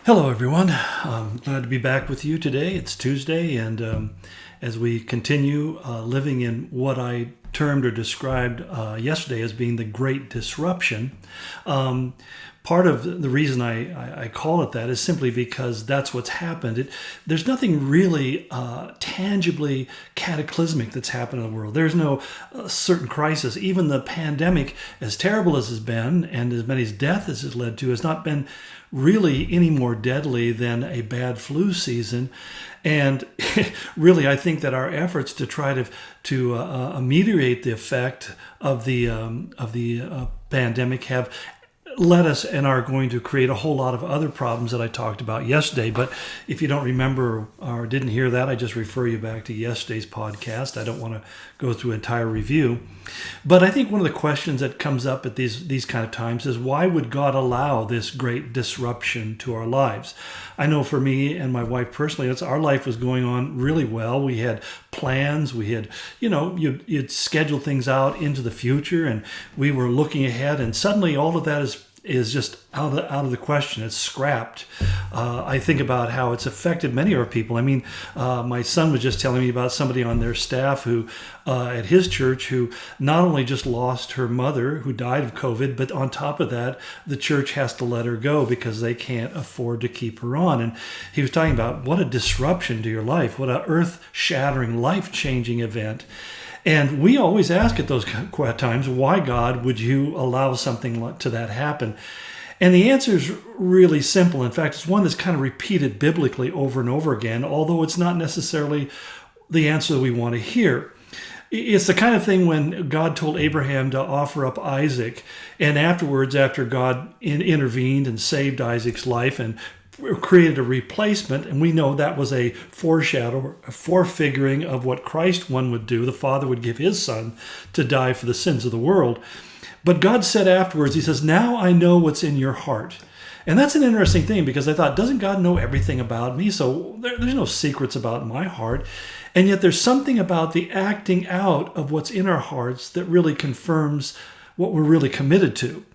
Hello, everyone. I'm glad to be back with you today. It's Tuesday, and as we continue living in what I termed or described yesterday as being the Great Disruption, part of the reason I call it that is simply because that's what's happened. There's nothing really tangibly cataclysmic that's happened in the world. There's no certain crisis. Even the pandemic, as terrible as it's been and as many deaths as it's led to, has not been really any more deadly than a bad flu season. And really, I think that our efforts to try to ameliorate the effect of the pandemic have led us and are going to create a whole lot of other problems that I talked about yesterday. But if you don't remember or didn't hear that, I just refer you back to yesterday's podcast. I don't want to go through an entire review. But I think one of the questions that comes up at these kind of times is, why would God allow this great disruption to our lives? I know for me and my wife personally, our life was going on really well. We had plans. We had, you'd schedule things out into the future, and we were looking ahead, and suddenly all of that is just out of the question. It's scrapped. I think about how it's affected many of our people. I mean, my son was just telling me about somebody on their staff who, at his church, who not only just lost her mother who died of COVID, but on top of that, the church has to let her go because they can't afford to keep her on. And he was talking about what a disruption to your life, what an earth-shattering, life-changing event. And we always ask at those times, why, God, would you allow something to that happen? And the answer is really simple. In fact, it's one that's kind of repeated biblically over and over again, although it's not necessarily the answer that we want to hear. It's the kind of thing when God told Abraham to offer up Isaac, and afterwards, after God intervened and saved Isaac's life and created a replacement, and we know that was a foreshadow, a forefiguring of what Christ one would do. The Father would give his Son to die for the sins of the world. But God said afterwards, he says, now I know what's in your heart. And that's an interesting thing, because I thought, doesn't God know everything about me? So there's no secrets about my heart. And yet there's something about the acting out of what's in our hearts that really confirms what we're really committed to.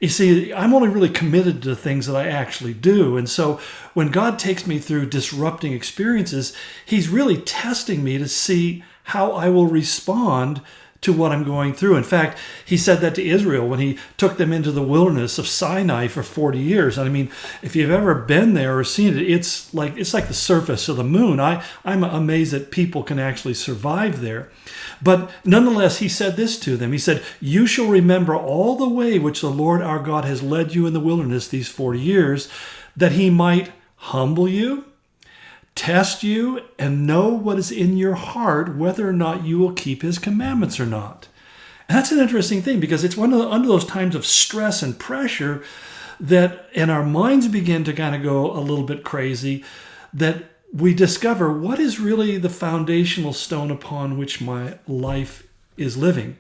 You see, I'm only really committed to the things that I actually do. And so when God takes me through disrupting experiences, he's really testing me to see how I will respond to what I'm going through. In fact, he said that to Israel when he took them into the wilderness of Sinai for 40 years. I mean, if you've ever been there or seen it, it's like the surface of the moon. I'm amazed that people can actually survive there. But nonetheless, he said this to them. He said, you shall remember all the way which the Lord our God has led you in the wilderness these 40 years, that he might humble you, test you, and know what is in your heart, whether or not you will keep his commandments or not. And that's an interesting thing, because it's under those times of stress and pressure and our minds begin to kind of go a little bit crazy, that we discover what is really the foundational stone upon which my life is living.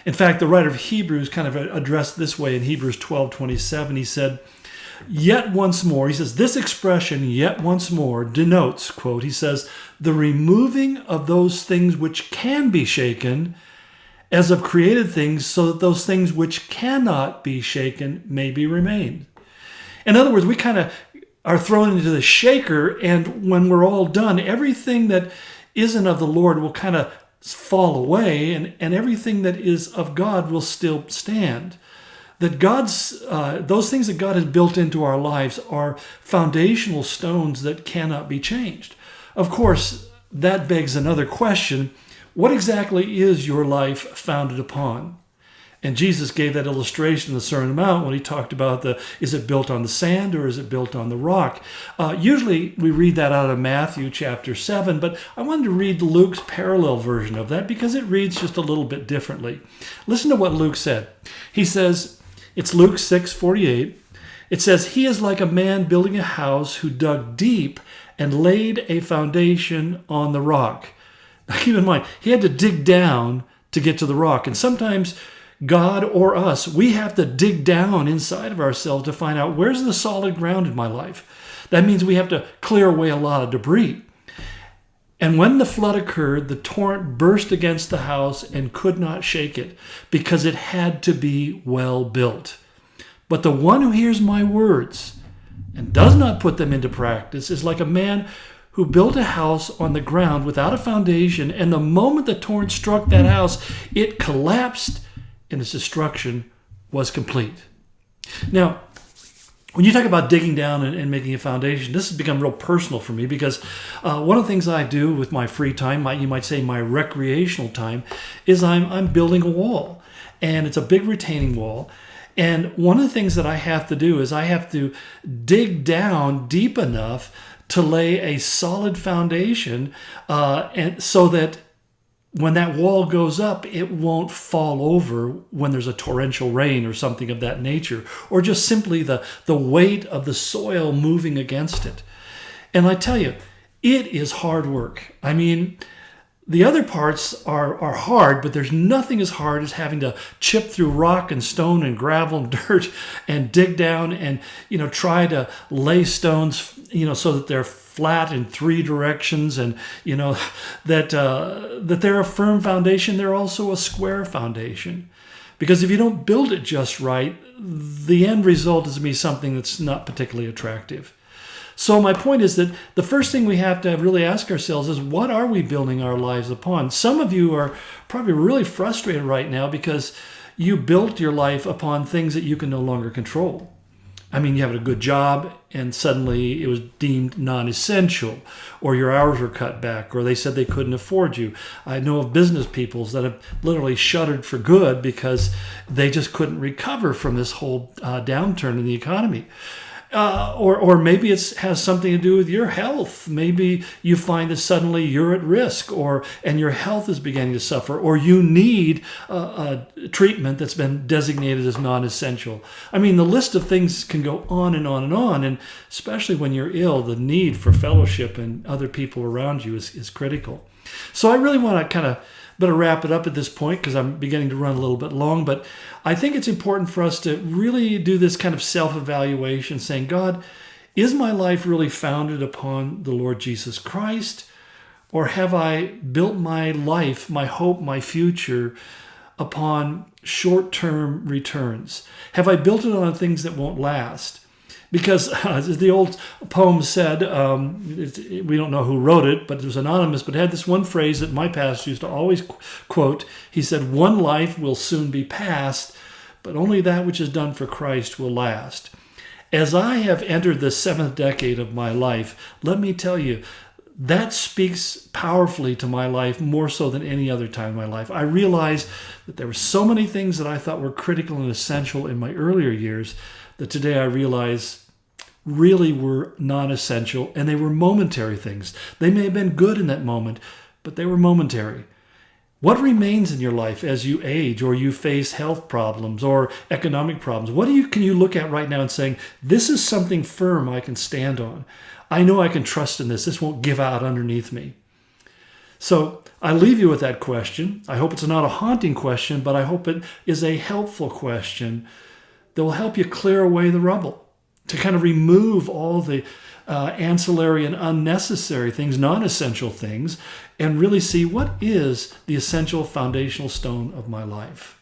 In fact, the writer of Hebrews kind of addressed this way in Hebrews 12:27. He said, yet once more, he says, this expression, yet once more, denotes, quote, he says, the removing of those things which can be shaken as of created things, so that those things which cannot be shaken may be remained. In other words, we kind of are thrown into the shaker, and when we're all done, everything that isn't of the Lord will kind of fall away, and everything that is of God will still stand. That those things that God has built into our lives are foundational stones that cannot be changed. Of course, that begs another question. What exactly is your life founded upon? And Jesus gave that illustration in the Sermon on the Mount when he talked about is it built on the sand or is it built on the rock? Usually we read that out of Matthew chapter 7, but I wanted to read Luke's parallel version of that because it reads just a little bit differently. Listen to what Luke said. He says, it's Luke 6:48. It says, he is like a man building a house who dug deep and laid a foundation on the rock. Now keep in mind, he had to dig down to get to the rock. And sometimes God or us, we have to dig down inside of ourselves to find out where's the solid ground in my life. That means we have to clear away a lot of debris. And when the flood occurred, the torrent burst against the house and could not shake it because it had to be well built. But the one who hears my words and does not put them into practice is like a man who built a house on the ground without a foundation, and the moment the torrent struck that house, it collapsed and its destruction was complete. Now, when you talk about digging down and making a foundation, this has become real personal for me because one of the things I do with my free time, you might say my recreational time, is I'm building a wall. And it's a big retaining wall. And one of the things that I have to do is I have to dig down deep enough to lay a solid foundation, and so that when that wall goes up, it won't fall over when there's a torrential rain or something of that nature, or just simply the weight of the soil moving against it. And I tell you, it is hard work. I mean, the other parts are hard, but there's nothing as hard as having to chip through rock and stone and gravel and dirt and dig down and, try to lay stones, so that they're flat in three directions, and that they're a firm foundation. They're also a square foundation, because if you don't build it just right, the end result is to be something that's not particularly attractive. So my point is that the first thing we have to really ask ourselves is, what are we building our lives upon? Some of you are probably really frustrated right now because you built your life upon things that you can no longer control. I mean, you have a good job and suddenly it was deemed non-essential, or your hours were cut back, or they said they couldn't afford you. I know of business people that have literally shuttered for good because they just couldn't recover from this whole downturn in the economy. Or maybe it has something to do with your health. Maybe you find that suddenly you're at risk, and your health is beginning to suffer, or you need a treatment that's been designated as non-essential. I mean, the list of things can go on and on and on, and especially when you're ill, the need for fellowship and other people around you is critical. So I really want to kind of better wrap it up at this point because I'm beginning to run a little bit long, but I think it's important for us to really do this kind of self-evaluation, saying, God, is my life really founded upon the Lord Jesus Christ? Or have I built my life, my hope, my future upon short-term returns? Have I built it on things that won't last? Because as the old poem said, we don't know who wrote it, but it was anonymous, but it had this one phrase that my pastor used to always quote. He said, "One life will soon be past, but only that which is done for Christ will last." As I have entered the 7th decade of my life, let me tell you, that speaks powerfully to my life more so than any other time in my life. I realized that there were so many things that I thought were critical and essential in my earlier years that today I realize really were non-essential, and they were momentary things. They may have been good in that moment, but they were momentary. What remains in your life as you age, or you face health problems or economic problems? What can you look at right now and saying, this is something firm I can stand on? I know I can trust in this. This won't give out underneath me. So I leave you with that question. I hope it's not a haunting question, but I hope it is a helpful question that will help you clear away the rubble, to kind of remove all the ancillary and unnecessary things, non-essential things, and really see what is the essential foundational stone of my life.